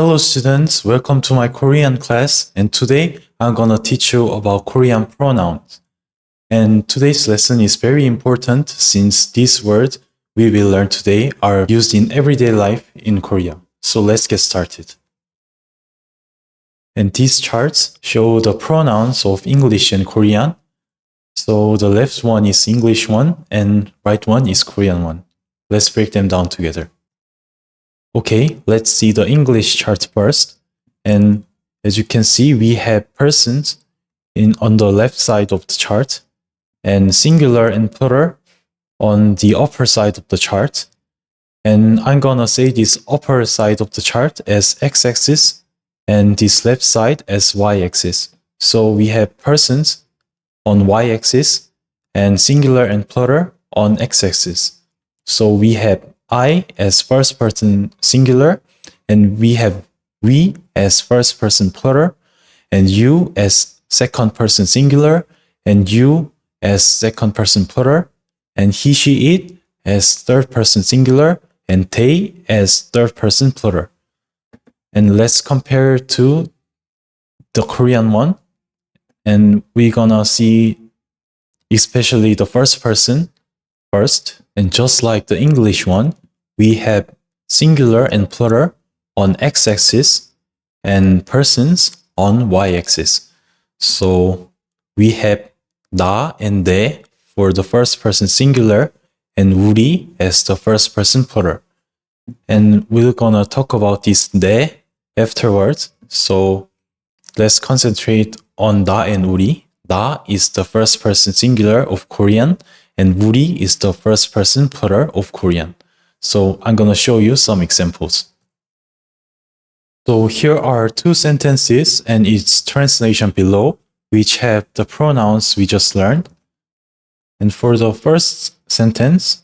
Hello students, welcome to my Korean class, and today I'm gonna teach you about Korean pronouns. And today's lesson is very important since these words we will learn today are used in everyday life in Korea. So let's get started. And these charts show the pronouns of English and Korean. So the left one is English one and right one is Korean one. Let's break them down together. Okay, let's see the English chart first. And as you can see, we have persons on the left side of the chart and singular and plural on the upper side of the chart. And I'm gonna say this upper side of the chart as x-axis and this left side as y-axis. So we have persons on y-axis and singular and plural on x-axis. So we have I as first person singular, and we have we as first person plural, and you as second person singular, and you as second person plural, and he, she, it as third person singular, and they as third person plural. And let's compare to the Korean one, and we're gonna see especially the first person first. And just like the English one, we have singular and plural on x-axis and persons on y-axis. So we have 나 and 내 for the first person singular and 우리 as the first person plural. And we're gonna talk about this 내 afterwards. So let's concentrate on 나 and 우리. 나 is the first person singular of Korean, and 우리 is the first person plural of Korean. So I'm gonna show you some examples. So here are two sentences and its translation below, which have the pronouns we just learned. And for the first sentence,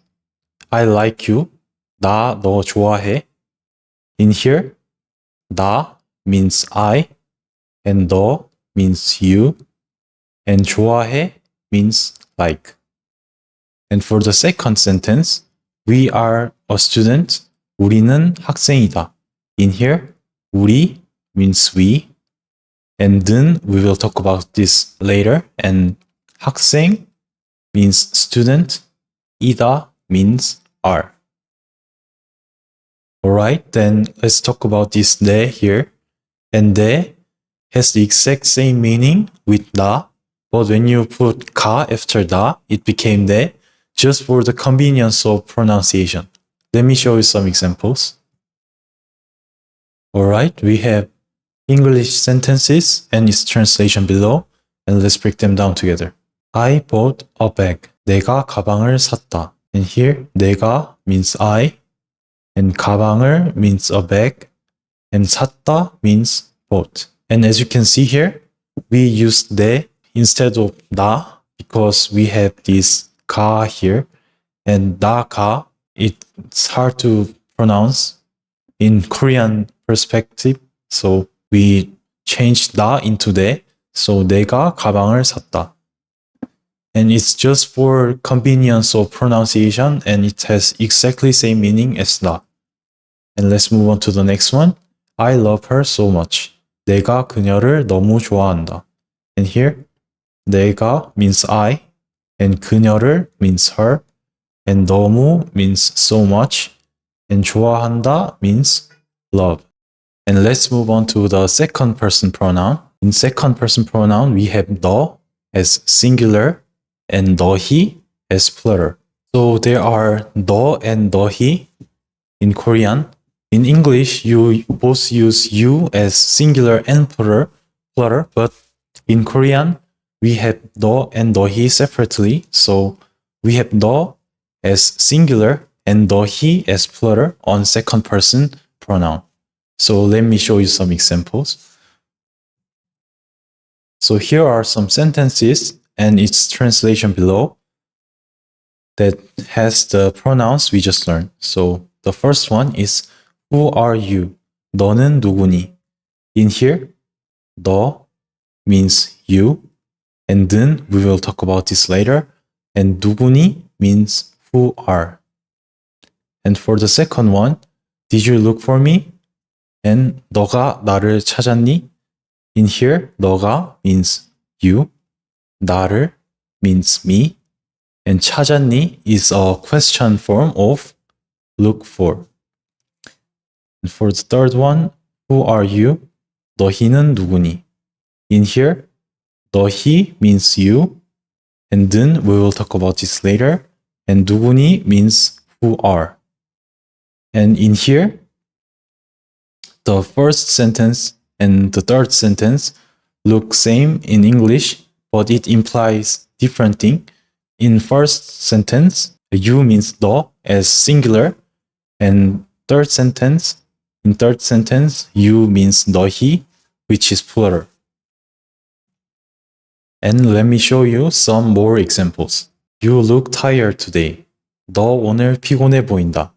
I like you. 나 너 좋아해. In here, 나 means I, and 너 means you, and 좋아해 means like. And for the second sentence, we are a student. 우리는 학생이다. In here, 우리 means we, and 는, we will talk about this later, and 학생 means student, 이다 means are. Alright, then let's talk about this 내 here. And 내 has the exact same meaning with 나, but when you put 가 after 다, it became 내, just for the convenience of pronunciation. Let me show you some examples. Alright, we have English sentences and its translation below, and let's break them down together. I bought a bag. 내가 가방을 샀다. And here, 내가 means I, and 가방을 means a bag, and 샀다 means bought. And as you can see here, we use 내 instead of 나 because we have this 가 here, and 나가, it's hard to pronounce in Korean perspective, so we changed 나 into 내, so 내가 가방을 샀다. And it's just for convenience of pronunciation, and it has exactly same meaning as 나. And let's move on to the next one. I love her so much. 내가 그녀를 너무 좋아한다. And here, 내가 means I, and 그녀를 means her, and 너무 means so much, and 좋아한다 means love. And let's move on to the second person pronoun. In second person pronoun, we have 너 as singular and 너희 as plural. So there are 너 and 너희 in Korean. In English, you both use you as singular and plural, but in Korean, we have 너 and 너희 separately. So we have 너 as singular and 너희 as plural on second person pronoun. So let me show you some examples. So here are some sentences and its translation below that has the pronouns we just learned. So the first one is who are you? 너는 누구니? In here, 너 means you, and 는, we will talk about this later, and 누구니 means who are. And for the second one, did you look for me? And 너가 나를 찾았니? In here, 너가 means you, 나를 means me, and 찾았니 is a question form of look for. And for the third one, who are you? 너희는 누구니? In here, 너희 means you, and then we will talk about this later. And 누구니 means who are. And in here, the first sentence and the third sentence look same in English, but it implies different thing. In first sentence, you means 너 as singular, and in third sentence, you means 너희, which is plural. And let me show you some more examples. You look tired today. 너 오늘 피곤해 보인다.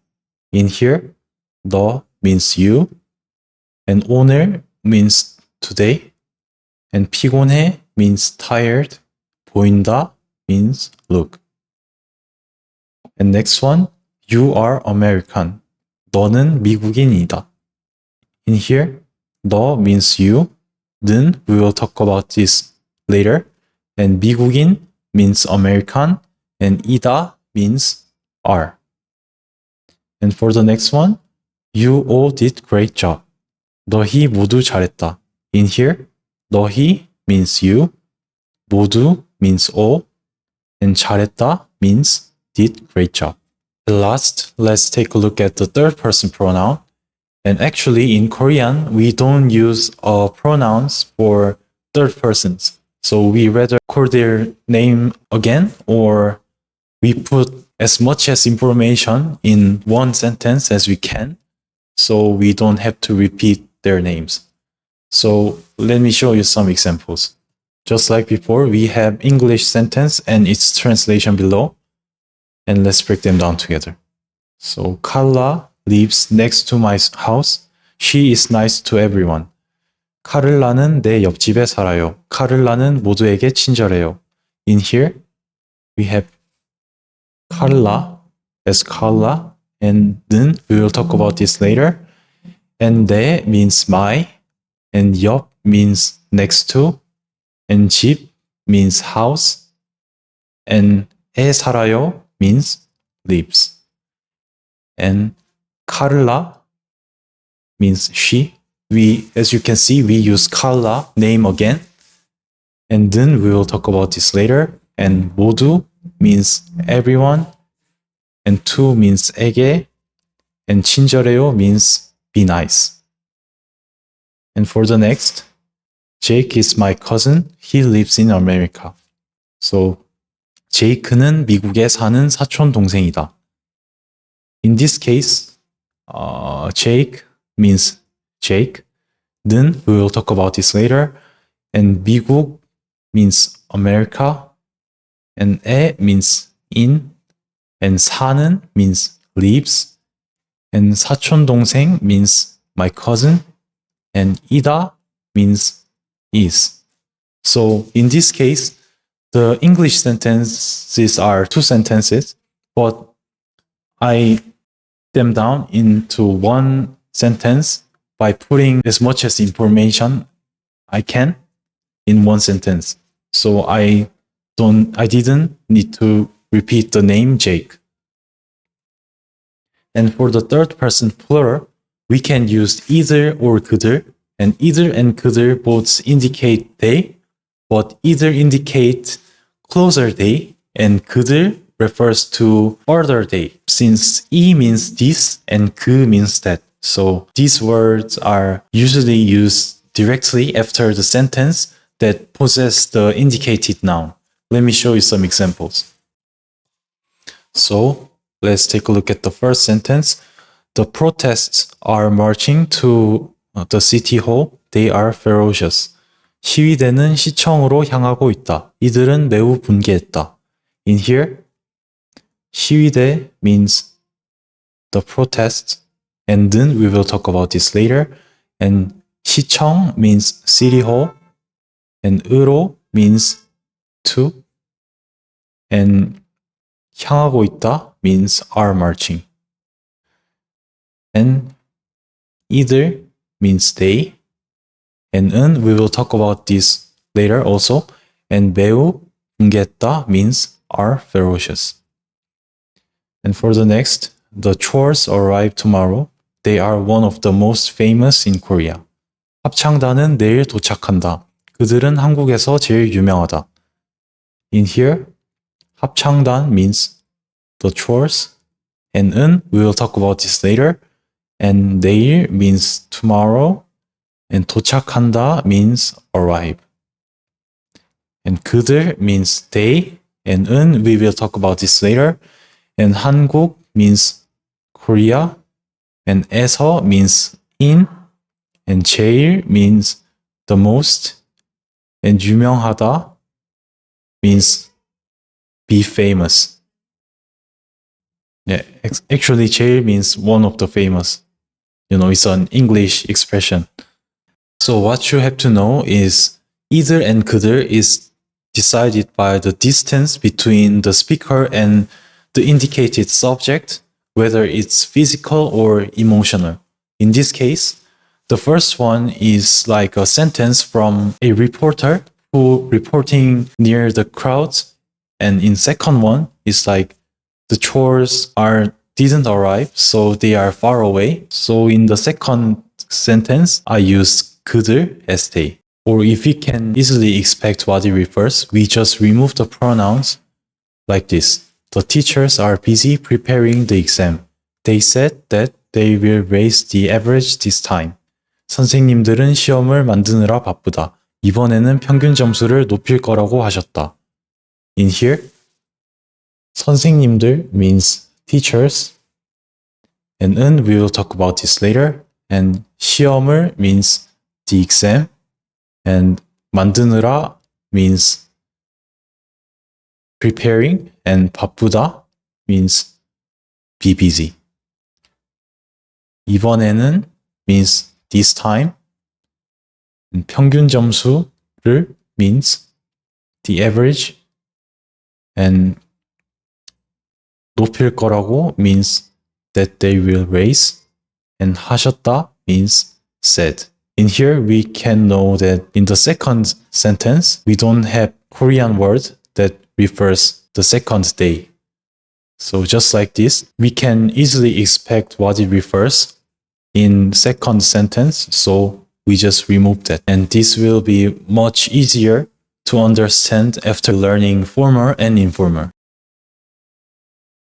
In here, 너 means you, and 오늘 means today, and 피곤해 means tired, 보인다 means look. And next one, you are American. 너는 미국인이다. In here, 너 means you, then we will talk about this later. And 미국인 means American, and 이다 means are. And for the next one, you all did great job. 너희 모두 잘했다. In here, 너희 means you, 모두 means all, and 잘했다 means did great job. And last, let's take a look at the third person pronoun. And actually in Korean, we don't use pronouns for third persons. So we rather call their name again, or we put as much as information in one sentence as we can, so we don't have to repeat their names. So let me show you some examples. Just like before, we have English sentence and its translation below. And let's break them down together. So Carla lives next to my house. She is nice to everyone. 카를라는 내 옆집에 살아요. 카를라는 모두에게 친절해요. In here, we have Carla as Carla, and then we will talk about this later. And 내 means my, and 옆 means next to, and 집 means house, and 에 살아요 means lives. And Carla means she. As you can see, we use Carla name again, and then we will talk about this later. And 모두 means everyone, and to means 에게, and 친절해요 means be nice. And for the next, Jake is my cousin. He lives in America. So 제이크는 미국에 사는 사촌 동생이다. In this case, Jake means Jake. Then we will talk about this later. And 미국 means America. And 에 means in. And 사는 means lives. And 사촌 동생 means my cousin. And 이다 means is. So in this case, the English sentences are two sentences, but I them down into one sentence by putting as much as information I can in one sentence. So I didn't need to repeat the name Jake. And for the third person plural, we can use either or 그들, and either and 그들 both indicate they, but either indicate closer they, and 그들 refers to further they, since 이 means this and 그 means that. So these words are usually used directly after the sentence that possess the indicated noun. Let me show you some examples. So let's take a look at the first sentence. The protests are marching to the city hall. They are ferocious. 시위대는 시청으로 향하고 있다. 이들은 매우 분개했다. In here, 시위대 means the protests, and then we will talk about this later. And 시청 means city hall, and 으로 means to, and 향하고 있다 means are marching. And either means they. And 은, we will talk about this later also. And 매우 붕괴했다 means are ferocious. And for the next, the chores arrive tomorrow. They are one of the most famous in Korea. 합창단은 내일 도착한다. 그들은 한국에서 제일 유명하다. In here, 합창단 means the chores, and 은, we will talk about this later, and 내일 means tomorrow, and 도착한다 means arrive. And 그들 means they, and 은, we will talk about this later, and 한국 means Korea, and 에서 means in, and 제일 means the most, and 유명하다 means be famous. Yeah, actually 제일 means one of the famous. It's an English expression. So what you have to know is either and 그들 is decided by the distance between the speaker and the indicated subject, whether it's physical or emotional. In this case, the first one is like a sentence from a reporter who reporting near the crowd, and in second one is like the chores didn't arrive, so they are far away. So in the second sentence, I use 그들 as they. Or if we can easily expect what it refers, we just remove the pronouns like this. The teachers are busy preparing the exam. They said that they will raise the average this time. 선생님들은 시험을 만드느라 바쁘다. 이번에는 평균 점수를 높일 거라고 하셨다. In here, 선생님들 means teachers, and 은, we will talk about this later, and 시험을 means the exam, and 만드느라 means preparing, and 바쁘다 means be busy. 이번에는 means this time, and 평균 점수를 means the average, and 높일 거라고 means that they will raise, and 하셨다 means said. In here, we can know that in the second sentence, we don't have Korean word that refers the second day. So just like this, we can easily expect what it refers in second sentence, so we just remove that. And this will be much easier to understand after learning formal and informal.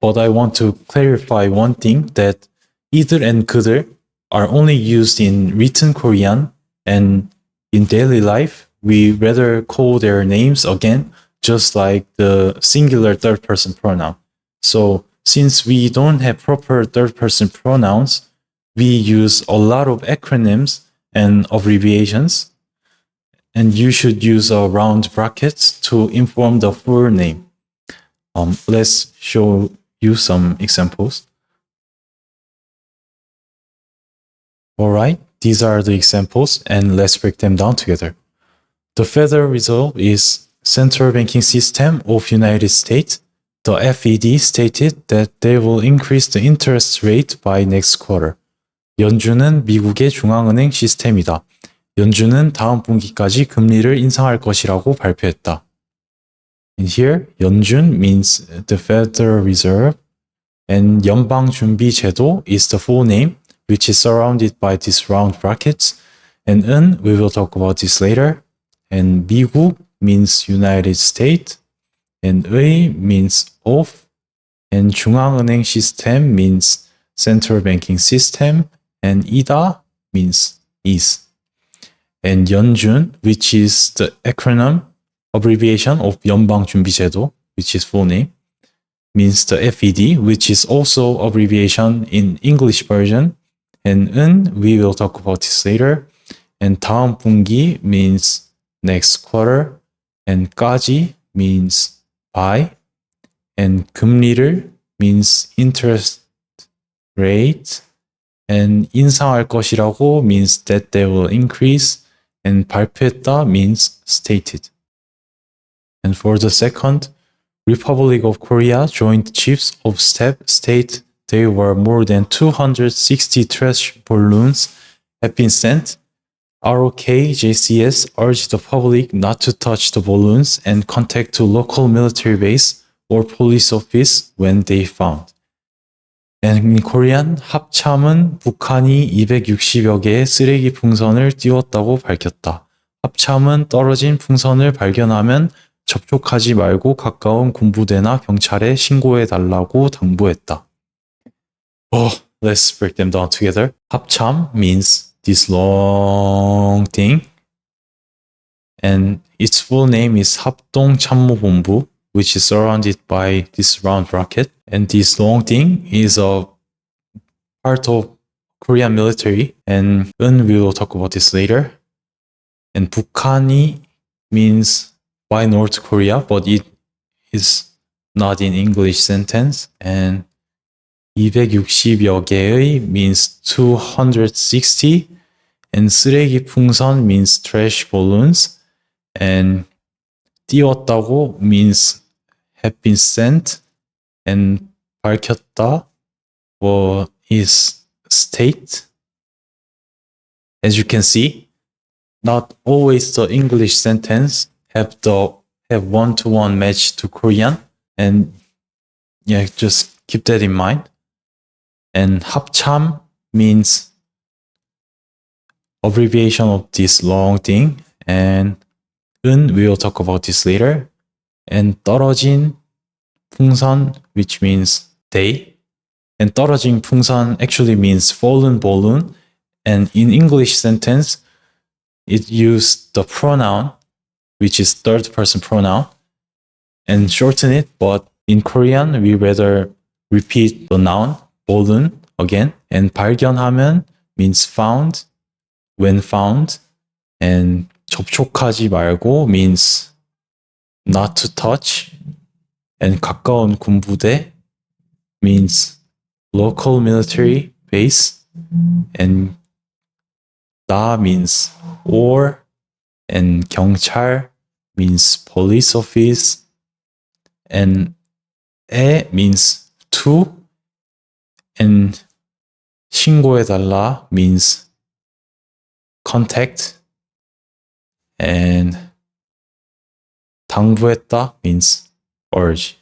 But I want to clarify one thing, that either and 그들 are only used in written Korean, and in daily life, we rather call their names again, just like the singular third person pronoun. So since we don't have proper third person pronouns, we use a lot of acronyms and abbreviations, and you should use a round brackets to inform the full name. Let's show you some examples. All right, these are the examples, and let's break them down together. The Federal Reserve is Central Banking System of United States. The FED stated that they will increase the interest rate by next quarter. 연준은 미국의 중앙은행 시스템이다. 연준은 다음 분기까지 금리를 인상할 것이라고 발표했다. And here, 연준 means the Federal Reserve, and 연방준비제도 is the full name, which is surrounded by these round brackets. And 은, we will talk about this later. And 미국 means United States, and 의 means of, and 중앙은행 시스템 means Central Banking System, and 이다 means is. And 연준, which is the acronym abbreviation of 연방준비제도, which is full name, means the FED, which is also abbreviation in English version. And 은, we will talk about this later. And 다음 분기 means next quarter, and 까지 means by, and 금리를 means interest rate, and 인상할 것이라고 means that they will increase, and 발표했다 means stated. And for the second, Republic of Korea Joint Chiefs of Staff state there were more than 260 trash balloons have been sent. ROK-JCS urged the public not to touch the balloons and contact to local military base or police office when they found. And in Korean, 합참은 북한이 260여 개의 쓰레기 풍선을 띄웠다고 밝혔다. 합참은 떨어진 풍선을 발견하면 접촉하지 말고 가까운 군부대나 경찰에 신고해달라고 당부했다. Let's break them down together. 합참 means this long thing, and its full name is 합동참모본부, which is surrounded by this round bracket. And this long thing is a part of Korean military, and we will talk about this later. And 북한이 means by North Korea, but it is not in English sentence. And 260여 개의 means 260, and 쓰레기 풍선 means trash balloons, and 띄웠다고 means have been sent, and 밝혔다 is state. As you can see, not always the English sentence have one-to-one match to Korean, and yeah, just keep that in mind. And 합참 means abbreviation of this long thing, and we will talk about this later. And 떨어진 풍선, which means they, and 떨어진 풍선 actually means fallen balloon, and in English sentence it used the pronoun, which is third person pronoun, and shorten it, but in Korean we rather repeat the noun balloon again. And 발견하면 means found, when found, and 접촉하지 말고 means not to touch, and 가까운 군부대 means local military base, and 나 means or, and 경찰 means police office, and 에 means to, and 신고해달라 means contact, and 당부했다 means urge.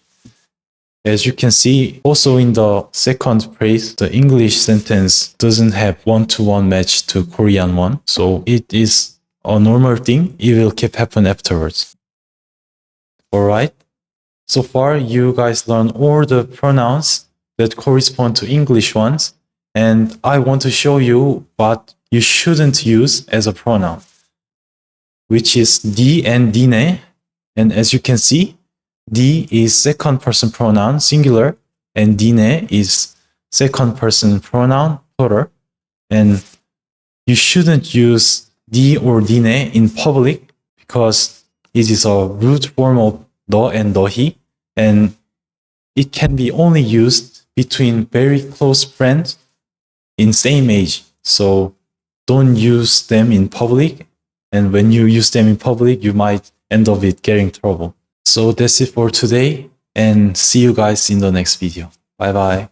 As you can see, also in the second phrase, the English sentence doesn't have one-to-one match to Korean one, so it is a normal thing. It will keep happen afterwards. Alright, so far you guys learned all the pronouns that correspond to English ones, and I want to show you what you shouldn't use as a pronoun, which is 니 and 니네. And as you can see, 니 is second person pronoun singular, and 니네 is second person pronoun plural. And you shouldn't use 니 or 니네 in public because it is a root form of 너 and 너희, and it can be only used between very close friends in same age. So don't use them in public, and when you use them in public, you might end up with getting trouble. So that's it for today, and see you guys in the next video. Bye bye.